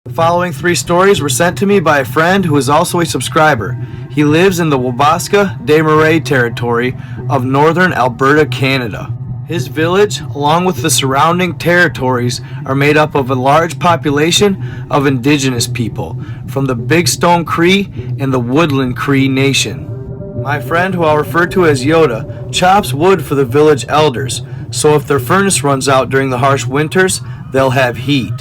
The following 3 stories were sent to me by a friend who is also a subscriber. He lives in the Wabasca des Marais territory of northern Alberta, Canada. His village, along with the surrounding territories, are made up of a large population of indigenous people from the Big Stone Cree and the Woodland Cree Nation. My friend, who I'll refer to as Yoda, chops wood for the village elders, so if their furnace runs out during the harsh winters, they'll have heat.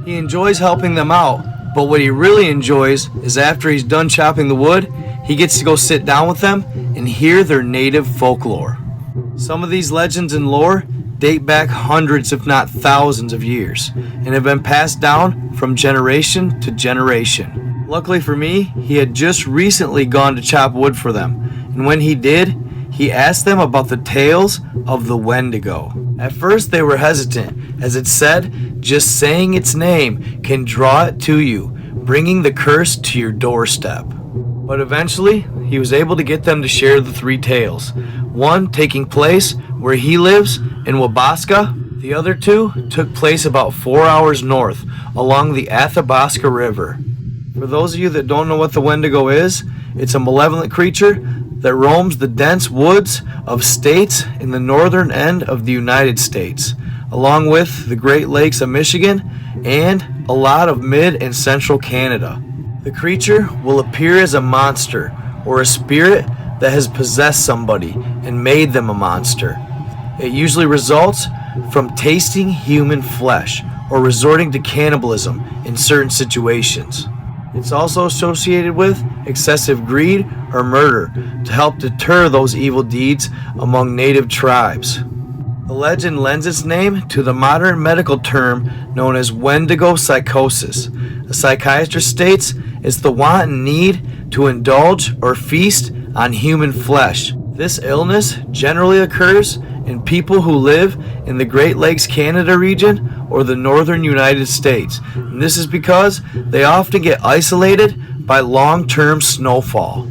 He enjoys helping them out, but what he really enjoys is after he's done chopping the wood, he gets to go sit down with them and hear their native folklore. Some of these legends and lore date back hundreds if not thousands of years and have been passed down from generation to generation. Luckily for me, he had just recently gone to chop wood for them, and when he did, he asked them about the tales of the Wendigo. At first they were hesitant, as it said, just saying its name can draw it to you, bringing the curse to your doorstep. But eventually, he was able to get them to share the 3 tales. One taking place where he lives in Wabasca. The other 2 took place about 4 hours north along the Athabasca River. For those of you that don't know what the Wendigo is, it's a malevolent creature that roams the dense woods of states in the northern end of the United States, along with the Great Lakes of Michigan and a lot of mid and central Canada. The creature will appear as a monster or a spirit that has possessed somebody and made them a monster. It usually results from tasting human flesh or resorting to cannibalism in certain situations. It's also associated with excessive greed or murder to help deter those evil deeds among native tribes. The legend lends its name to the modern medical term known as Wendigo Psychosis. A psychiatrist states it's the want and need to indulge or feast on human flesh. This illness generally occurs in people who live in the Great Lakes Canada region or the northern United States. And this is because they often get isolated by long-term snowfall.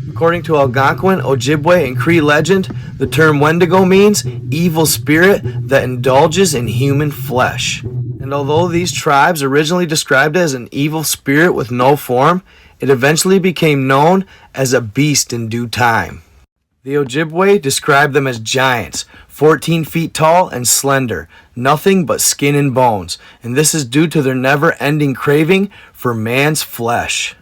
According to Algonquin, Ojibwe, and Cree legend, the term Wendigo means evil spirit that indulges in human flesh. And although these tribes originally described it as an evil spirit with no form, it eventually became known as a beast in due time. The Ojibwe described them as giants, 14 feet tall and slender, nothing but skin and bones, and this is due to their never-ending craving for man's flesh.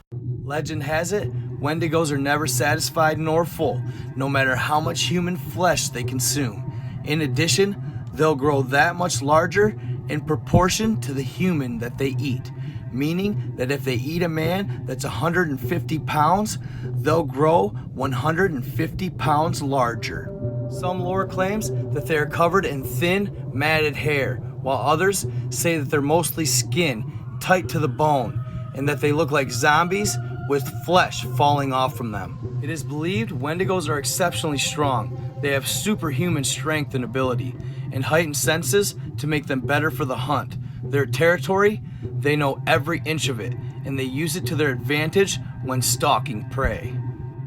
Legend has it, Wendigos are never satisfied nor full, no matter how much human flesh they consume. In addition, they'll grow that much larger in proportion to the human that they eat, meaning that if they eat a man that's 150 pounds, they'll grow 150 pounds larger. Some lore claims that they are covered in thin, matted hair, while others say that they're mostly skin, tight to the bone, and that they look like zombies with flesh falling off from them. It is believed Wendigos are exceptionally strong. They have superhuman strength and ability, and heightened senses to make them better for the hunt. Their territory, they know every inch of it, and they use it to their advantage when stalking prey.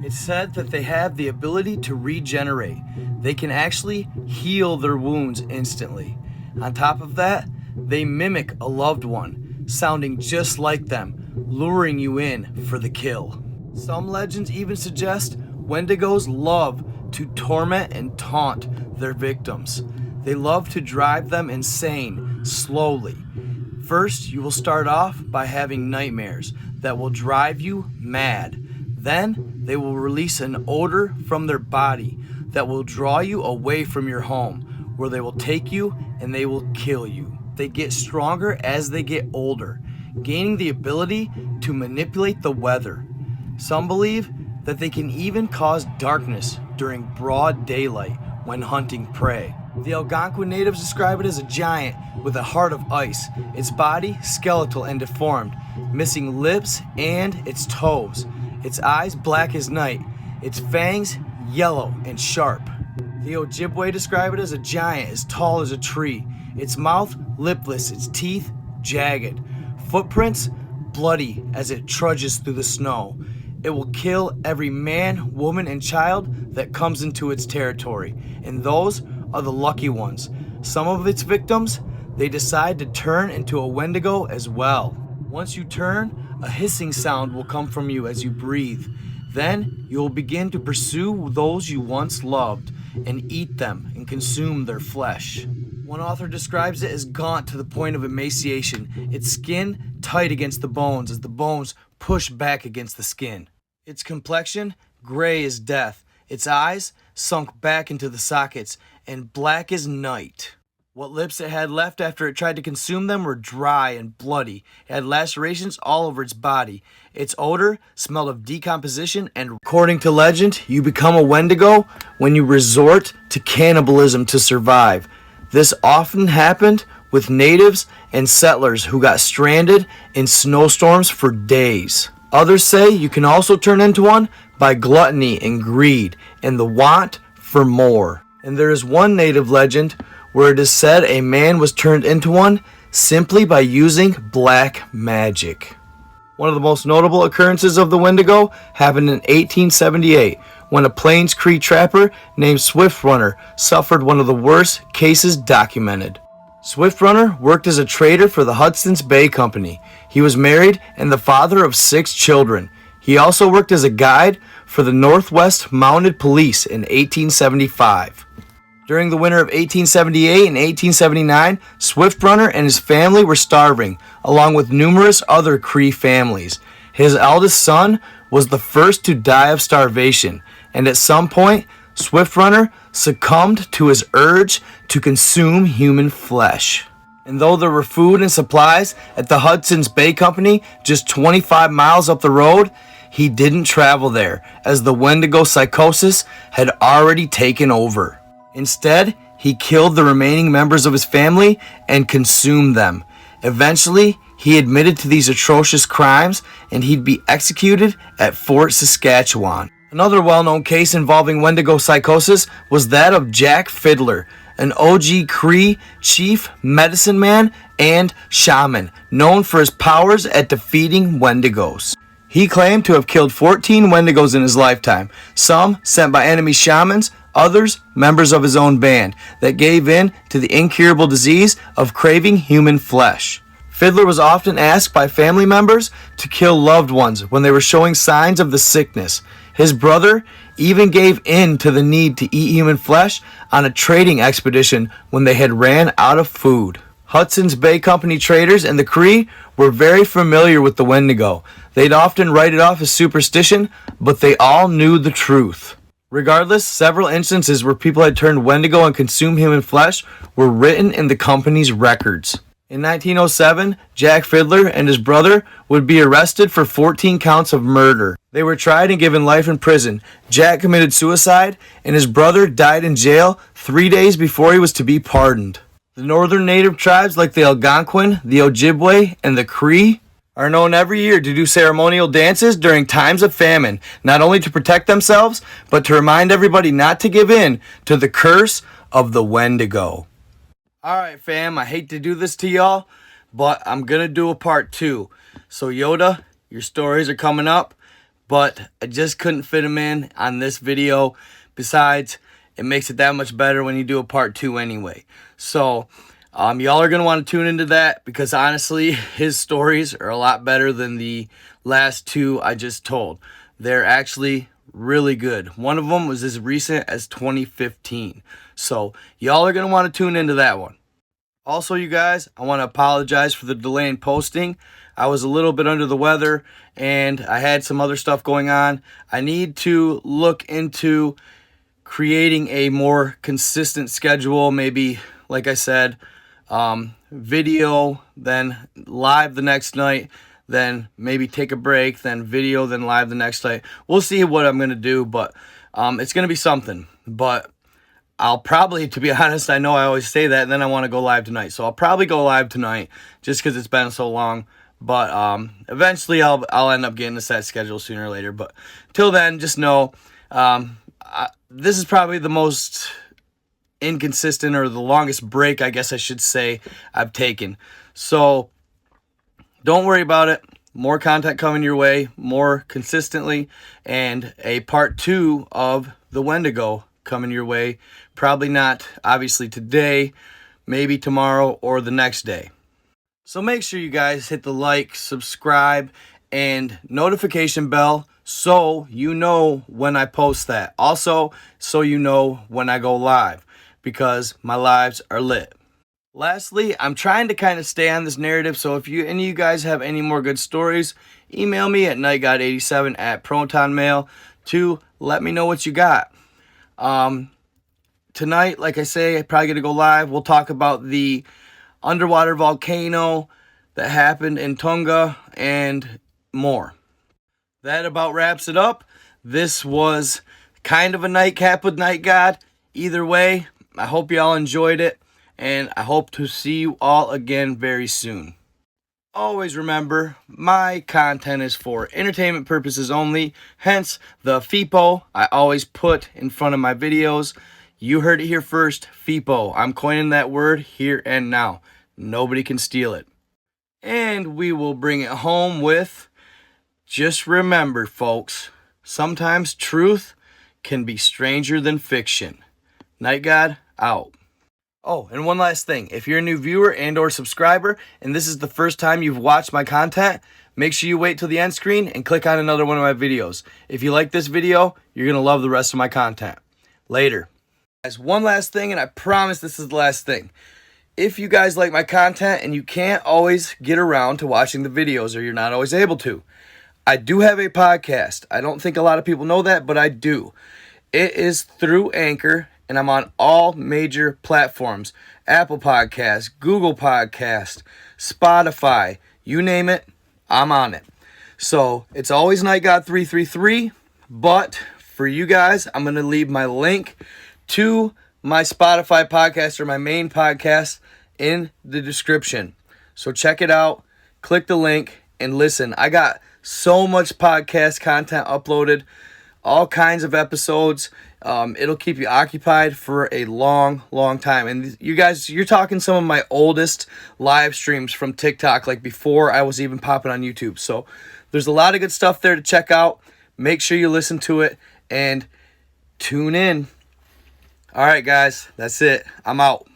It's said that they have the ability to regenerate. They can actually heal their wounds instantly. On top of that, they mimic a loved one, sounding just like them, luring you in for the kill. Some legends even suggest Wendigos love to torment and taunt their victims. They love to drive them insane slowly. First, you will start off by having nightmares that will drive you mad. Then, they will release an odor from their body that will draw you away from your home, where they will take you and they will kill you. They get stronger as they get older, gaining the ability to manipulate the weather. Some believe that they can even cause darkness during broad daylight when hunting prey. The Algonquin natives describe it as a giant with a heart of ice, its body skeletal and deformed, missing lips and its toes, its eyes black as night, its fangs yellow and sharp. The Ojibwe describe it as a giant as tall as a tree, its mouth lipless, its teeth jagged, footprints bloody as it trudges through the snow. It will kill every man, woman, and child that comes into its territory, and those are the lucky ones. Some of its victims, they decide to turn into a Wendigo as well. Once you turn, a hissing sound will come from you as you breathe. Then you will begin to pursue those you once loved and eat them and consume their flesh. One author describes it as gaunt to the point of emaciation, its skin tight against the bones as the bones push back against the skin. Its complexion, gray as death, its eyes sunk back into the sockets and black as night. What lips it had left after it tried to consume them were dry and bloody. It had lacerations all over its body. Its odor smelled of decomposition, and according to legend, you become a Wendigo when you resort to cannibalism to survive. This often happened with natives and settlers who got stranded in snowstorms for days. Others say you can also turn into one by gluttony and greed and the want for more. And there is one native legend where it is said a man was turned into one simply by using black magic. One of the most notable occurrences of the Wendigo happened in 1878 when a Plains Cree trapper named Swift Runner suffered one of the worst cases documented. Swift Runner worked as a trader for the Hudson Bay Company. He was married and the father of 6 children. He also worked as a guide for the Northwest Mounted Police in 1875. During the winter of 1878 and 1879, Swift Runner and his family were starving, along with numerous other Cree families. His eldest son was the first to die of starvation, and at some point, Swift Runner succumbed to his urge to consume human flesh. And though there were food and supplies at the Hudson's Bay Company just 25 miles up the road, he didn't travel there, as the Wendigo Psychosis had already taken over. Instead, he killed the remaining members of his family and consumed them. Eventually, he admitted to these atrocious crimes and he'd be executed at Fort Saskatchewan. Another well-known case involving Wendigo Psychosis was that of Jack Fiddler, an OG Cree chief, medicine man, and shaman, known for his powers at defeating Wendigos. He claimed to have killed 14 Wendigos in his lifetime, some sent by enemy shamans, others members of his own band that gave in to the incurable disease of craving human flesh. Fiddler was often asked by family members to kill loved ones when they were showing signs of the sickness. His brother even gave in to the need to eat human flesh on a trading expedition when they had ran out of food. Hudson's Bay Company traders and the Cree were very familiar with the Wendigo. They'd often write it off as superstition, but they all knew the truth. Regardless, several instances where people had turned Wendigo and consumed human flesh were written in the company's records. In 1907, Jack Fiddler and his brother would be arrested for 14 counts of murder. They were tried and given life in prison. Jack committed suicide, and his brother died in jail 3 days before he was to be pardoned. The northern native tribes like the Algonquin, the Ojibwe, and the Cree are known every year to do ceremonial dances during times of famine, not only to protect themselves, but to remind everybody not to give in to the curse of the Wendigo. Alright fam, I hate to do this to y'all, but I'm gonna do a part 2. So Yoda, your stories are coming up, but I just couldn't fit them in on this video. Besides, it makes it that much better when you do a part 2 anyway. So, y'all are going to want to tune into that because honestly, his stories are a lot better than the last 2 I just told. They're actually really good. One of them was as recent as 2015. So, y'all are going to want to tune into that one. Also, you guys, I want to apologize for the delay in posting. I was a little bit under the weather and I had some other stuff going on. I need to look into creating a more consistent schedule, maybe, like I said, video, then live the next night, then maybe take a break, then video, then live the next night. We'll see what I'm going to do, but it's going to be something. But I'll probably, to be honest, I know I always say that, and then I want to go live tonight. So I'll probably go live tonight just because it's been so long. But eventually I'll end up getting a set schedule sooner or later. But till then, just know this is probably the most inconsistent or the longest break, I guess I should say, I've taken. So don't worry about it. More content coming your way more consistently, and a part 2 of the Wendigo coming your way. Probably not obviously today, maybe tomorrow or the next day. So make sure you guys hit the like, subscribe, and notification bell so you know when I post that. Also, so you know when I go live, because my lives are lit. Lastly, I'm trying to kind of stay on this narrative, so if any of you guys have any more good stories, email me at nightgod87@protonmail to let me know what you got. Tonight, like I say, I'm probably going to go live. We'll talk about the underwater volcano that happened in Tonga and more. That about wraps it up. This was kind of a nightcap with NightGod. Either way, I hope y'all enjoyed it, and I hope to see you all again very soon. Always remember, my content is for entertainment purposes only, hence the FIPO I always put in front of my videos. You heard it here first, FIPO. I'm coining that word here and now. Nobody can steal it. And we will bring it home with, just remember, folks, sometimes truth can be stranger than fiction. NightGod out. Oh, and one last thing. If you're a new viewer and or subscriber, and this is the first time you've watched my content, make sure you wait till the end screen and click on another one of my videos. If you like this video, you're going to love the rest of my content. Later. As one last thing, and I promise this is the last thing. If you guys like my content and you can't always get around to watching the videos, or you're not always able to, I do have a podcast. I don't think a lot of people know that, but I do. It is through Anchor, and I'm on all major platforms. Apple Podcasts, Google Podcasts, Spotify, you name it, I'm on it. So it's always NightGod333, but for you guys, I'm going to leave my link to my Spotify podcast, or my main podcast, in the description. So check it out, click the link, and listen. I got so much podcast content uploaded, all kinds of episodes. It'll keep you occupied for a long, long time. And you guys, you're talking some of my oldest live streams from TikTok, like before I was even popping on YouTube. So there's a lot of good stuff there to check out. Make sure you listen to it and tune in. All right, guys, that's it. I'm out.